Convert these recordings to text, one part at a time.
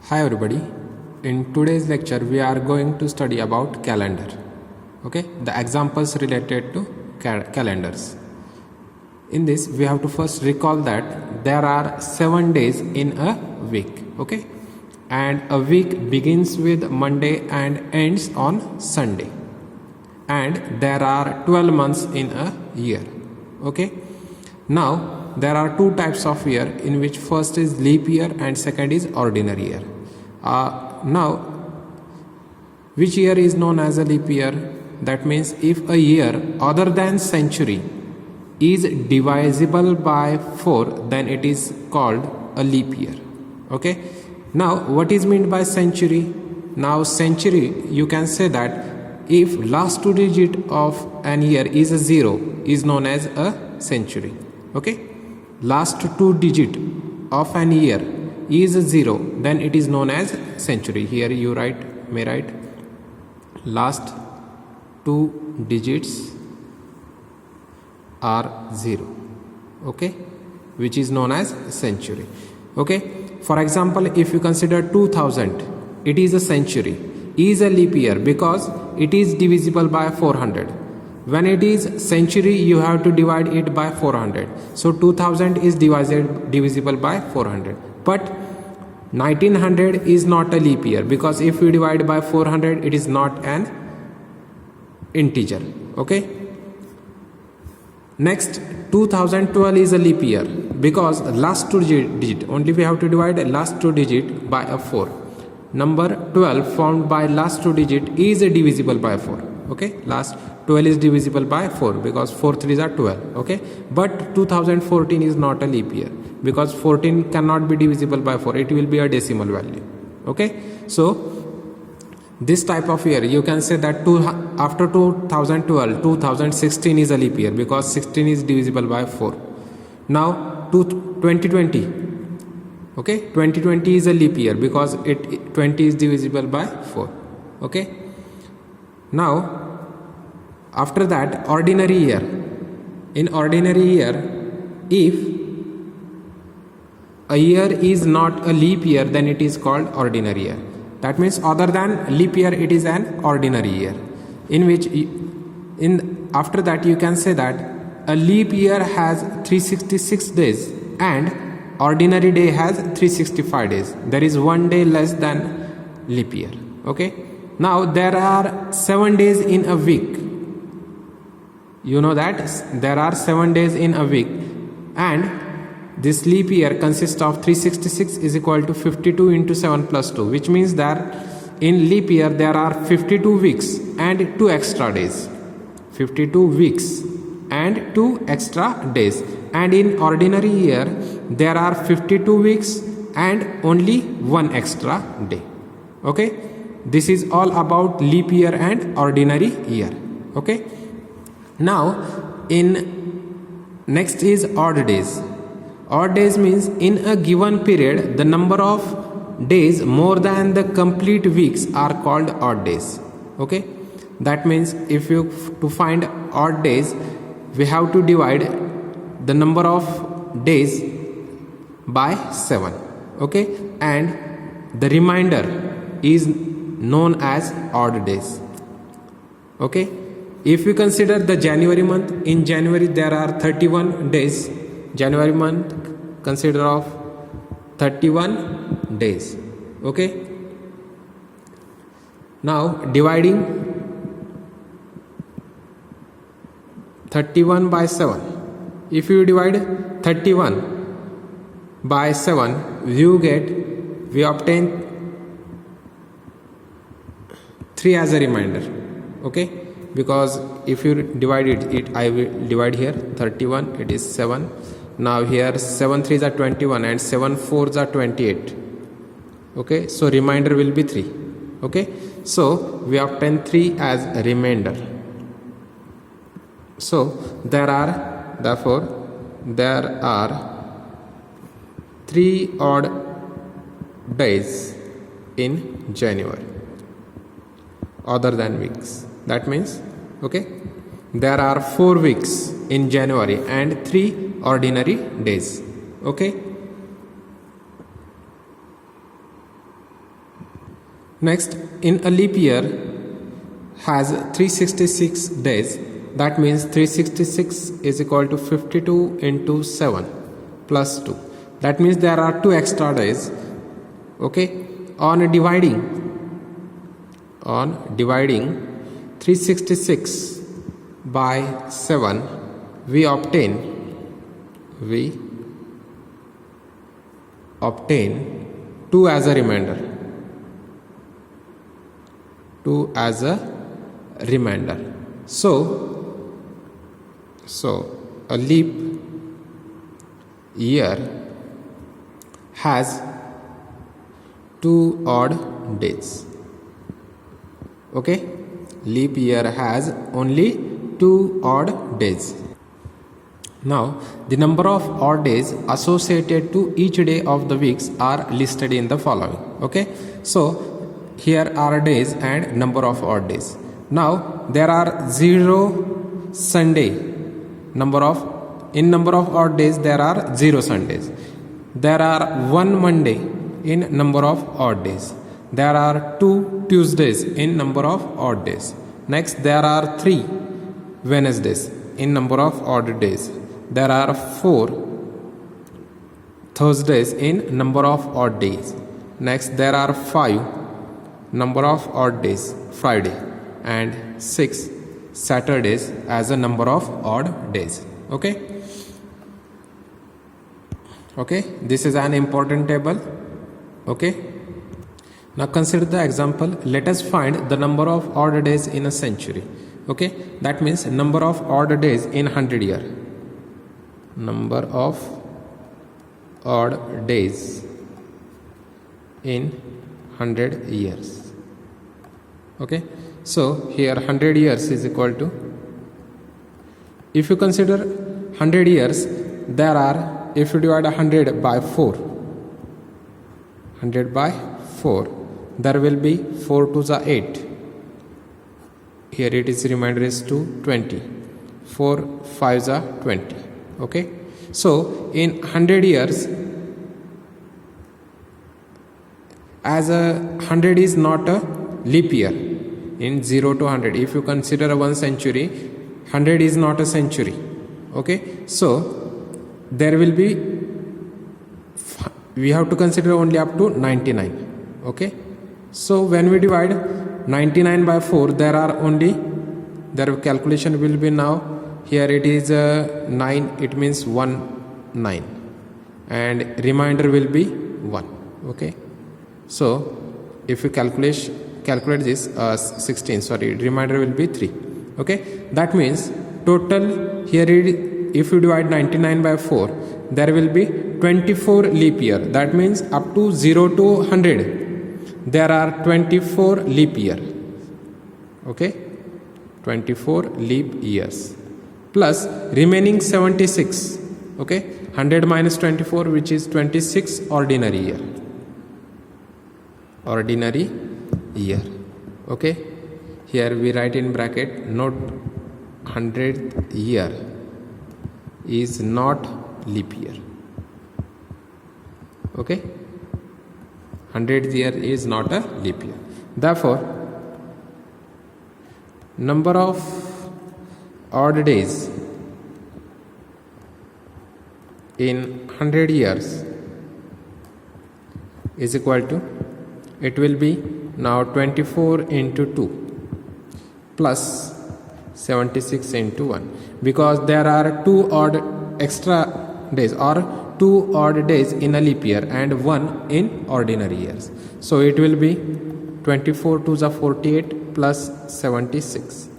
Hi everybody. In today's lecture we are going to study about calendar. Okay, the examples related to calendars. In this we have to first recall that there are 7 days in a week. Okay, and a week begins with Monday and ends on Sunday, and there are 12 months in a year. Okay, now there are two types of year, in which first is leap year and second is ordinary year. Now, which year is known as a leap year? That means if a year other than century is divisible by 4, then it is called a leap year. Okay, now what is meant by century? Now century, you can say that if last two digit of an year is a 0, is known as a century. Okay, last two digit of an year is a 0, then it is known as century. Here you may write last two digits are 0. Okay, which is known as century. Okay, for example, if you consider 2000, it is a century, is a leap year because it is divisible by 400. When it is century, you have to divide it by 400. So 2000 is divisible by 400. But 1900 is not a leap year because if you divide by 400, it is not an integer. Okay. Next, 2012 is a leap year because last two digit, only we have to divide last two digit by a 4. Number 12 formed by last two digit is divisible by 4. Okay, last 12 is divisible by 4 because 4 3s are 12. Okay, but 2014 is not a leap year because 14 cannot be divisible by 4, it will be a decimal value. Okay, so this type of year you can say that after 2012 2016 is a leap year because 16 is divisible by 4. Now 2020, okay, 2020 is a leap year because 20 is divisible by 4. Okay, now after that, ordinary year. In ordinary year, if a year is not a leap year, then it is called ordinary year. That means other than leap year, it is an ordinary year, in which after that you can say that a leap year has 366 days and ordinary day has 365 days. There is 1 day less than leap year. Okay, now there are 7 days in a week. You know that there are 7 days in a week, and this leap year consists of 366 is equal to 52 into 7 plus 2, which means that in leap year there are 52 weeks and 2 extra days. 52 weeks and 2 extra days. And in ordinary year there are 52 weeks and only 1 extra day. Okay, this is all about leap year and ordinary year. Okay, now in next is odd days. Odd days means in a given period the number of days more than the complete weeks are called odd days. Okay, that means if you to find odd days, we have to divide the number of days by 7. Okay, and the remainder is known as odd days. Okay, if we consider the January month, in January there are 31 days. January month consider of 31 days. Okay, now dividing 31 by 7. If you divide 31 by 7, we obtain 3 as a remainder. Okay, because if you divide it I will divide here 31, it is 7. Now here 7 3s are 21 and 7 4s are 28. Okay, so remainder will be 3. Okay, so we obtain 3 as a remainder. So there are 3 odd days in January other than weeks. That means, okay, there are 4 weeks in January and 3 ordinary days. Okay, Next, in a leap year has 366 days. That means 366 is equal to 52 into 7 plus 2. That means there are 2 extra days. Okay, on dividing 366 by 7, we obtain 2 as a remainder. 2 as a remainder. So a leap year has 2 odd days. Okay, leap year has only 2 odd days. Now, the number of odd days associated to each day of the weeks are listed in the following. Okay, so here are days and number of odd days. Now, there are 0 Sunday. Number of odd days there are 0 Sundays. There are 1 Monday in number of odd days. There are 2 Tuesdays in number of odd days. Next, there are 3 Wednesdays in number of odd days. There are 4 Thursdays in number of odd days. Next, there are 5 number of odd days, Friday, and 6 Saturdays as a number of odd days. Okay, this is an important table. Okay, now consider the example. Let us find the number of odd days in a century. Okay, that means number of odd days in 100 year. Number of odd days in 100 years. Okay, so here 100 years is equal to, if you consider 100 years, there are, if you divide 100 by 4, there will be 4 to the 8. Here it is, remainder is to 20. 4 5s are 20. Okay, so in 100 years, as a 100 is not a leap year. In 0 to 100, if you consider a 1 century, 100 is not a century. Okay, so there will be, we have to consider only up to 99. Okay, so when we divide 99 by 4, there are only, their calculation will be, now here it is 9, it means 1 9, and remainder will be 1. Okay, so if you calculate this 16, sorry, remainder will be 3. Okay, that means total here if you divide 99 by 4, there will be 24 leap year. That means up to 0 to 100 there are 24 leap year. Okay, 24 leap years plus remaining 76. Okay, 100 minus 24, which is 26 ordinary year. Okay, here we write in bracket, note 100th year is not leap year. Okay, 100th year is not a leap year. Therefore, number of odd days in 100 years is equal to, it will be now 24 into 2 plus 76 into 1, because there are 2 odd extra days or 2 odd days in a leap year and 1 in ordinary years. So it will be 24 to the 48 plus 76,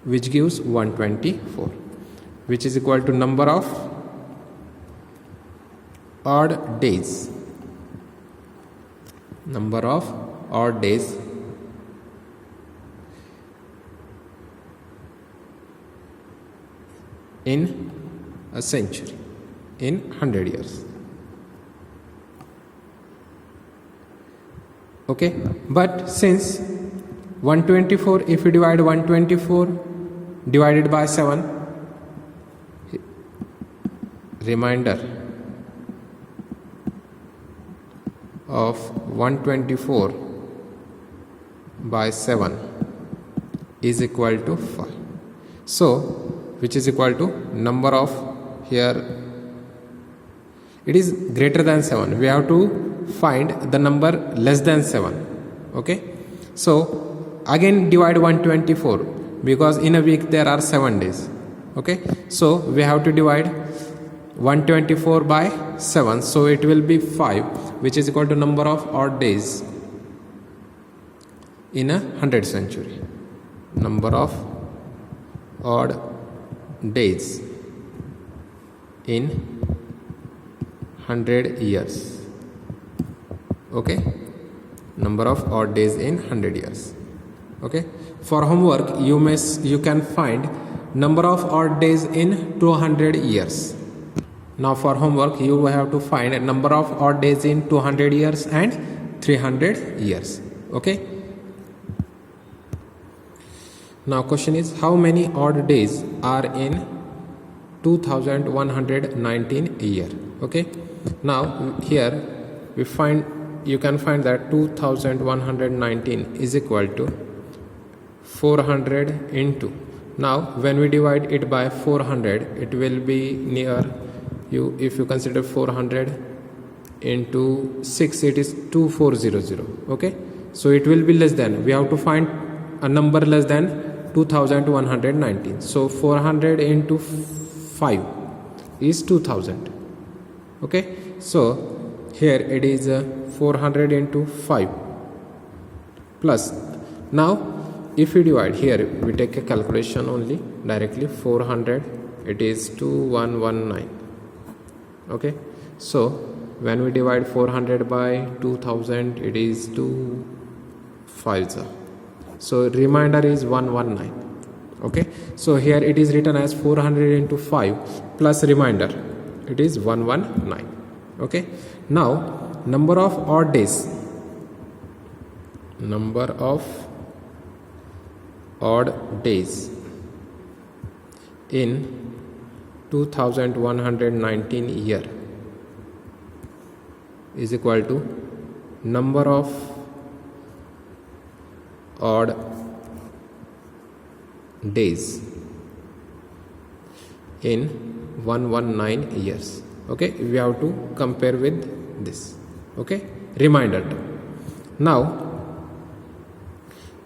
which gives 124, which is equal to number of odd days. Number of odd days in a century, in 100 years. Okay, but since 124, if you divide 124 divided by 7, remainder of 124 by 7 is equal to 5. So which is equal to number of, here it is greater than 7, we have to find the number less than 7. Okay, so again divide 124 because in a week there are 7 days. Okay, so we have to divide 124 by 7, so it will be 5, which is equal to number of odd days in a 100th century. Number of odd days in 100 years. Okay, number of odd days in 100 years. Okay, for homework you can find number of odd days in 200 years. Now for homework you have to find a number of odd days in 200 years and 300 years. Okay, now question is, how many odd days are in 2119 year? Okay, now here you can find that 2119 is equal to 400 into, now when we divide it by 400 it will be near you, if you consider 400 into 6 it is 2400. Okay, so it will be less than, we have to find a number less than 2119. So 400 into 5 is 2000. Okay, so here it is 400 into 5 plus, now if we divide, here we take a calculation only directly, 400 it is 2119. Okay, so when we divide 400 by 2000 it is 2 5s, so remainder is 119. Okay, so here it is written as 400 into 5 plus remainder, it is 119. Okay, now number of odd days, number of odd days in 2119 year is equal to number of odd days in 119 years. Okay, we have to compare with this. Okay, reminder term. Now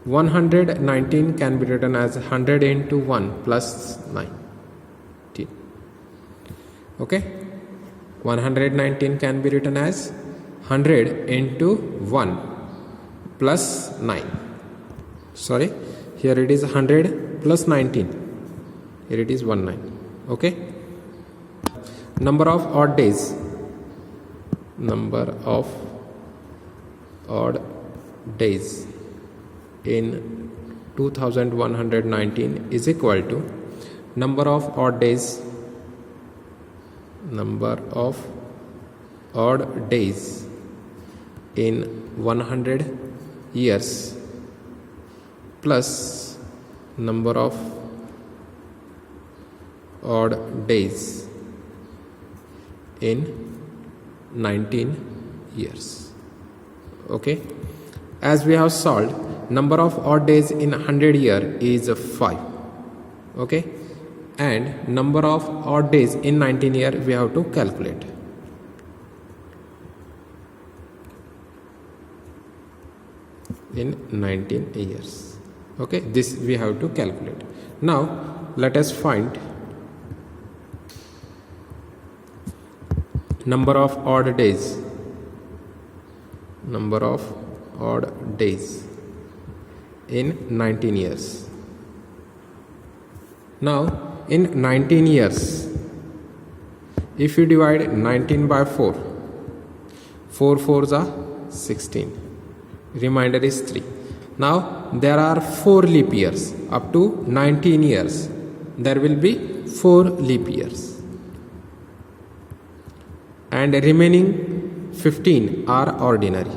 119 can be written as 100 into 1 plus 19. Okay, 119 can be written as 100 into 1 plus 9. Sorry, here it is 100 plus 19, here it is 19. Okay, number of odd days, number of odd days in 2119 is equal to number of odd days, number of odd days in 100 years plus number of odd days in 19 years. Okay, as we have solved, number of odd days in 100 year is 5. Okay, and number of odd days in 19 year we have to calculate. In 19 years. Okay, this we have to calculate. Now let us find number of odd days, number of odd days in 19 years. Now in 19 years, if you divide 19 by 4, 4 4s are 16, remainder is 3. Now there are 4 leap years. Up to 19 years there will be 4 leap years, and remaining 15 are ordinary.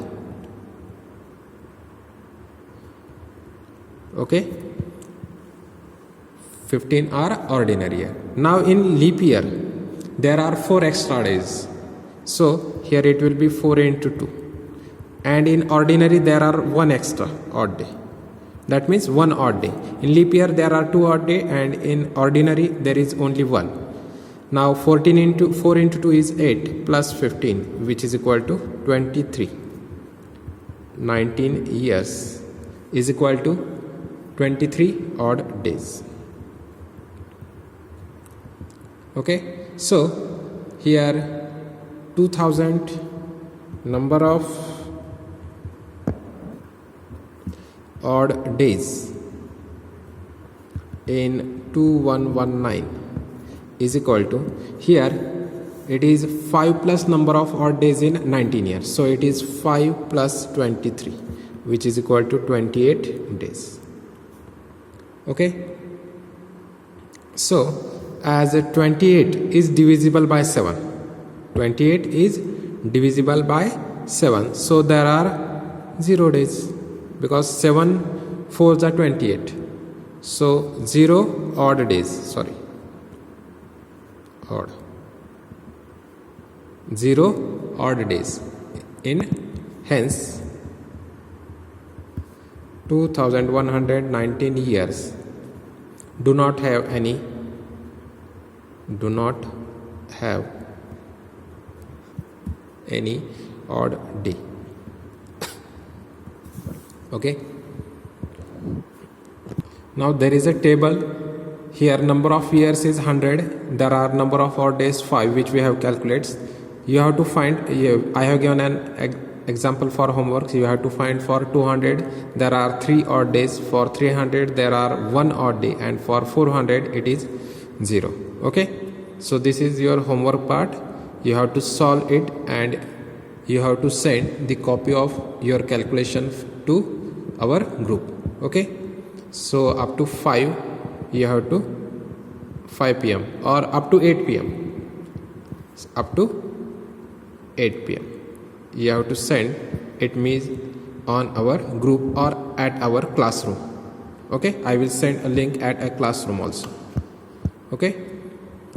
Okay, 15 are ordinary year. Now in leap year there are 4 extra days, so here it will be 4 into 2, and in ordinary there are 1 extra odd day. That means one odd day. In leap year there are 2 odd day, and in ordinary there is only one. Now 4 into 2 is 8 plus 15, which is equal to 23. 19 years is equal to 23 odd days. Okay, so here 2000 number of odd days in 2119 is equal to, here it is 5 plus number of odd days in 19 years, so it is 5 plus 23, which is equal to 28 days. Okay, so as 28 is divisible by 7, 28 is divisible by 7, so there are 0 days, because 7 4s are 28, so 0 odd days, sorry, odd, 0 odd days in, hence 2119 years do not have any odd day. Okay, now there is a table here. Number of years is 100, there are number of odd days 5, which we have calculated. You have to find, I have given an example for homework. You have to find for 200 there are 3 odd days, for 300 there are 1 odd day, and for 400 it is 0. Okay, so this is your homework part. You have to solve it, and you have to send the copy of your calculation to our group. Okay, so up to 5 you have to 5 p.m. or up to 8 p.m. up to 8 p.m. you have to send it, means on our group or at our classroom. Okay, I will send a link at a classroom also. Okay,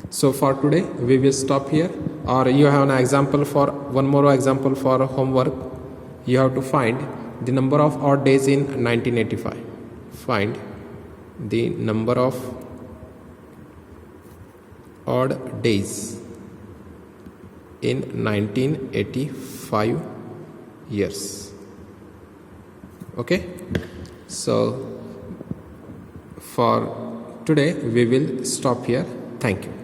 so for today we will stop here. Or you have an example, for one more example for homework. You have to find the number of odd days in 1985. Find the number of odd days in 1985 years. Okay, so for today we will stop here. Thank you.